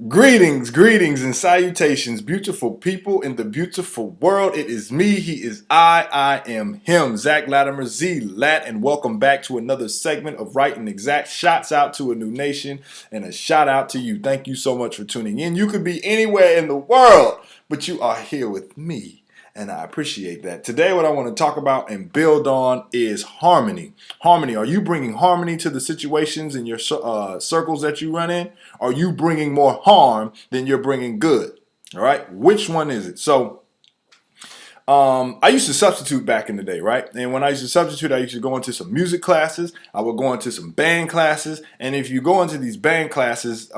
Greetings, and salutations, beautiful people in the beautiful world. It is me, he is I am him, Zach Latimer, Z Lat, and welcome back to another segment of Right and Exact. Shots out to a new nation, and a shout out to you. Thank you so much for tuning in. You could be anywhere in the world, but you are here with me. And I appreciate that. Today, what I want to talk about and build on is harmony. Harmony. Are you bringing harmony to the situations in your circles that you run in? Are you bringing more harm than you're bringing good? All right. Which one is it? So, I used to substitute back in the day, right? And when I used to substitute, I used to go into some music classes. I would go into some band classes. And if you go into these band classes,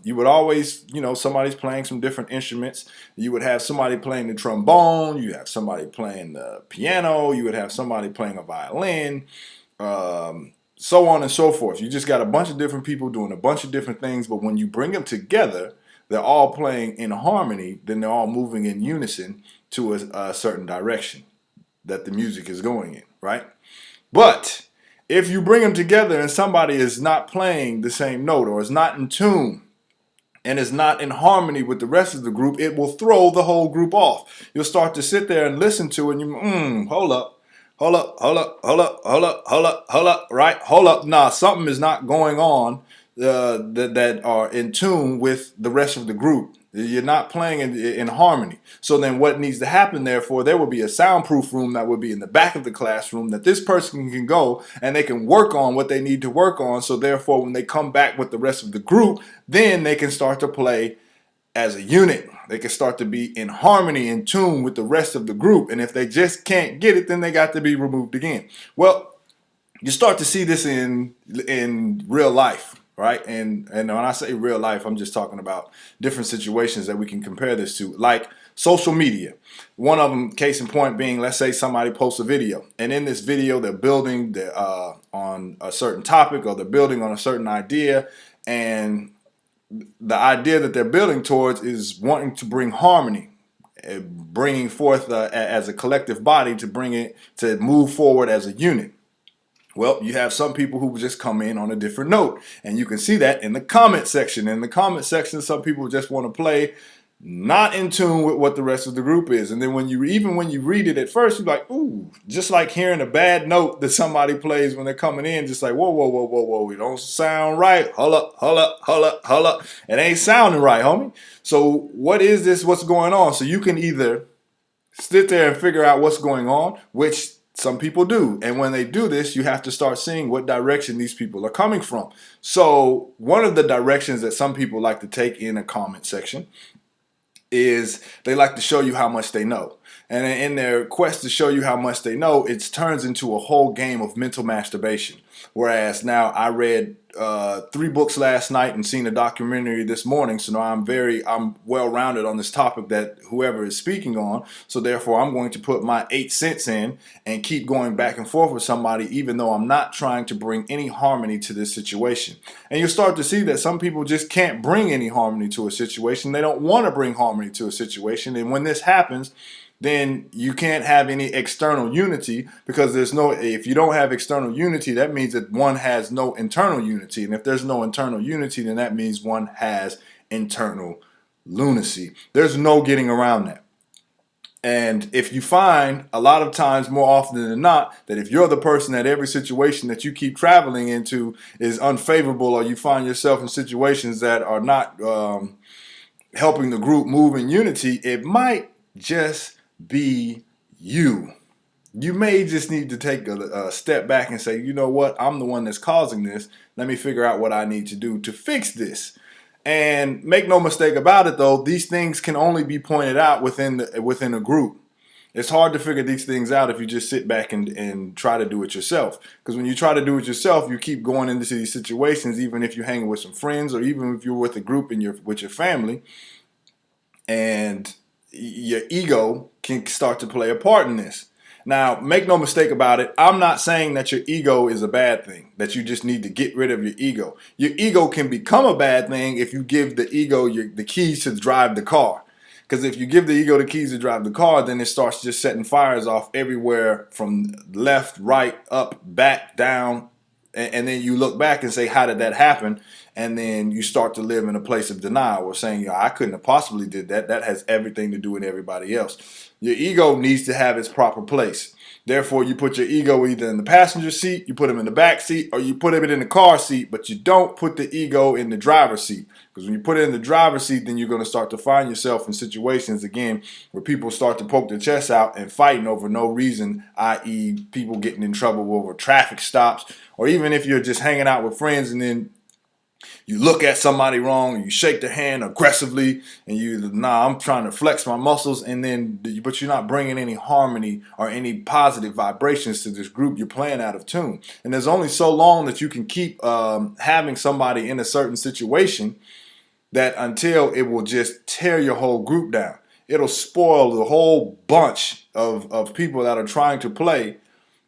you would always, somebody's playing some different instruments. You would have somebody playing the trombone. You have somebody playing the piano. You would have somebody playing a violin. So on and so forth. You just got a bunch of different people doing a bunch of different things. But when you bring them together, they're all playing in harmony. Then they're all moving in unison to a certain direction that the music is going in, right? But if you bring them together and somebody is not playing the same note or is not in tune and is not in harmony with the rest of the group, it will throw the whole group off. You'll start to sit there and listen to it and you, hold up. Hold up. Nah, something is not going on that are in tune with the rest of the group. You're not playing in harmony. So then what needs to happen, therefore, there will be a soundproof room that would be in the back of the classroom that this person can go and they can work on what they need to work on. So therefore, when they come back with the rest of the group, then they can start to play as a unit. They can start to be in harmony, in tune with the rest of the group. And if they just can't get it, then they got to be removed again. Well, you start to see this in real life. Right, and when I say real life, I'm just talking about different situations that we can compare this to, like social media. One of them, case in point, being, let's say somebody posts a video, and in this video they're building on a certain topic, or they're building on a certain idea, and the idea that they're building towards is wanting to bring harmony, bringing forth as a collective body to bring it to move forward as a unit. Well, you have some people who just come in on a different note, and you can see that in the comment section. In the comment section, some people just want to play not in tune with what the rest of the group is. And then when you read it at first, you're like, ooh, just like hearing a bad note that somebody plays when they're coming in, just like, whoa, it don't sound right. Hold up. It ain't sounding right, homie. So what is this? What's going on? So you can either sit there and figure out what's going on, which some people do. And when they do this, you have to start seeing what direction these people are coming from. So one of the directions that some people like to take in a comment section is they like to show you how much they know. And in their quest to show you how much they know, it turns into a whole game of mental masturbation. Whereas now I read 3 books last night and seen a documentary this morning, so now I'm well-rounded on this topic that whoever is speaking on. So therefore, I'm going to put my 8 cents in and keep going back and forth with somebody, even though I'm not trying to bring any harmony to this situation. And you'll start to see that some people just can't bring any harmony to a situation. They don't want to bring harmony to a situation, and when this happens, then you can't have any external unity, because if you don't have external unity, that means that one has no internal unity. And if there's no internal unity, then that means one has internal lunacy. There's no getting around that. And if you find a lot of times, more often than not, that if you're the person that every situation that you keep traveling into is unfavorable, or you find yourself in situations that are not helping the group move in unity, it might just be you. You may just need to take a step back and say, you know what, I'm the one that's causing this. Let me figure out what I need to do to fix this. And make no mistake about it, though, these things can only be pointed out within a group. It's hard to figure these things out if you just sit back and try to do it yourself. Because when you try to do it yourself, you keep going into these situations, even if you're hanging with some friends, or even if you're with a group with your family, and your ego can start to play a part in this. Now, make no mistake about it, I'm not saying that your ego is a bad thing, that you just need to get rid of your ego. Your ego can become a bad thing if you give the ego the keys to drive the car. Because if you give the ego the keys to drive the car, then it starts just setting fires off everywhere, from left, right, up, back, down, and then you look back and say, how did that happen? And then you start to live in a place of denial or saying, I couldn't have possibly did that. That has everything to do with everybody else. Your ego needs to have its proper place. Therefore, you put your ego either in the passenger seat, you put him in the back seat, or you put him in the car seat, but you don't put the ego in the driver's seat. Because when you put it in the driver's seat, then you're going to start to find yourself in situations, again, where people start to poke their chest out and fighting over no reason, i.e. people getting in trouble over traffic stops, or even if you're just hanging out with friends and then you look at somebody wrong, you shake their hand aggressively, and I'm trying to flex my muscles, but you're not bringing any harmony or any positive vibrations to this group. You're playing out of tune. And there's only so long that you can keep having somebody in a certain situation that until it will just tear your whole group down. It'll spoil the whole bunch of people that are trying to play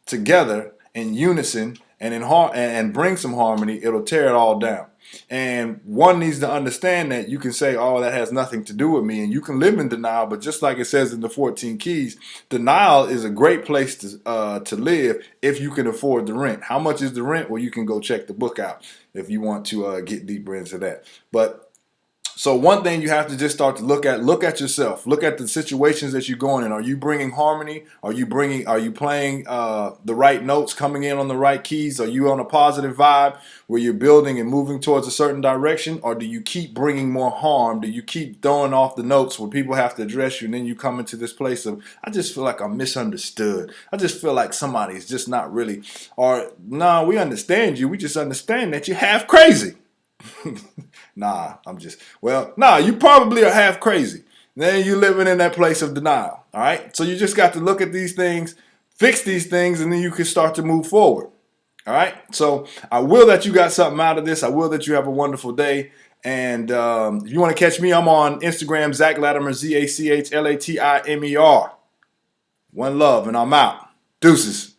together in unison and bring some harmony. It'll tear it all down. And one needs to understand that you can say, oh, that has nothing to do with me. And you can live in denial. But just like it says in the 14 Keys, denial is a great place to live if you can afford the rent. How much is the rent? Well, you can go check the book out if you want to get deeper into that. But so one thing you have to just start to look at yourself. Look at the situations that you're going in. Are you bringing harmony? Are you playing the right notes, coming in on the right keys? Are you on a positive vibe where you're building and moving towards a certain direction? Or do you keep bringing more harm? Do you keep throwing off the notes where people have to address you, and then you come into this place of, I just feel like I'm misunderstood. I just feel like somebody's just not really, or no, we understand you. We just understand that you're half crazy. You probably are half crazy. Then you're living in that place of denial. All right. So you just got to look at these things, fix these things, and then you can start to move forward. All right. So I will that you got something out of this. I will that you have a wonderful day. And if you want to catch me, I'm on Instagram, Zach Latimer, ZACHLATIMER. One love, and I'm out. Deuces.